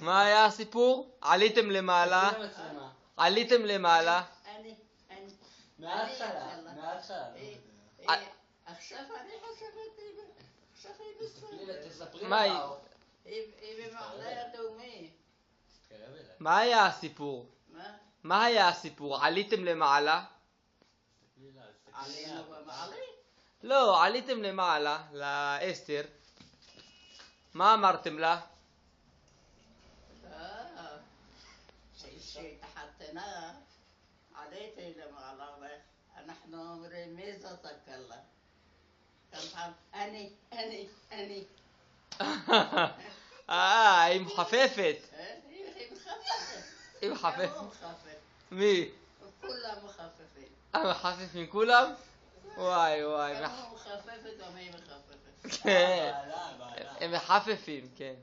מה היה הסיפור? עליתם למעלה. עליתם למעלה. מההתחלה. עכשיו אני חושבת, עכשיו היא בסדר. תספרי מה היא? לה. היא במעלה אדומי. מה היה הסיפור? מה? מה היה הסיפור? עליתם למעלה? עלינו במעלה? לא, עליתם למעלה, לאסתר. מה אמרתם לה? שהתחתנה, עליתי למעלה, ואנחנו אומרים, מי זאת הכלה? אני. היא מחפפת. היא מחפפת. היא מחפפת. גם הוא מחפף. מי? כולם מחפפים. מחפפים כולם? וואי. גם הוא מחפפת, גם היא מחפפת. כן. הם מחפפים, כן.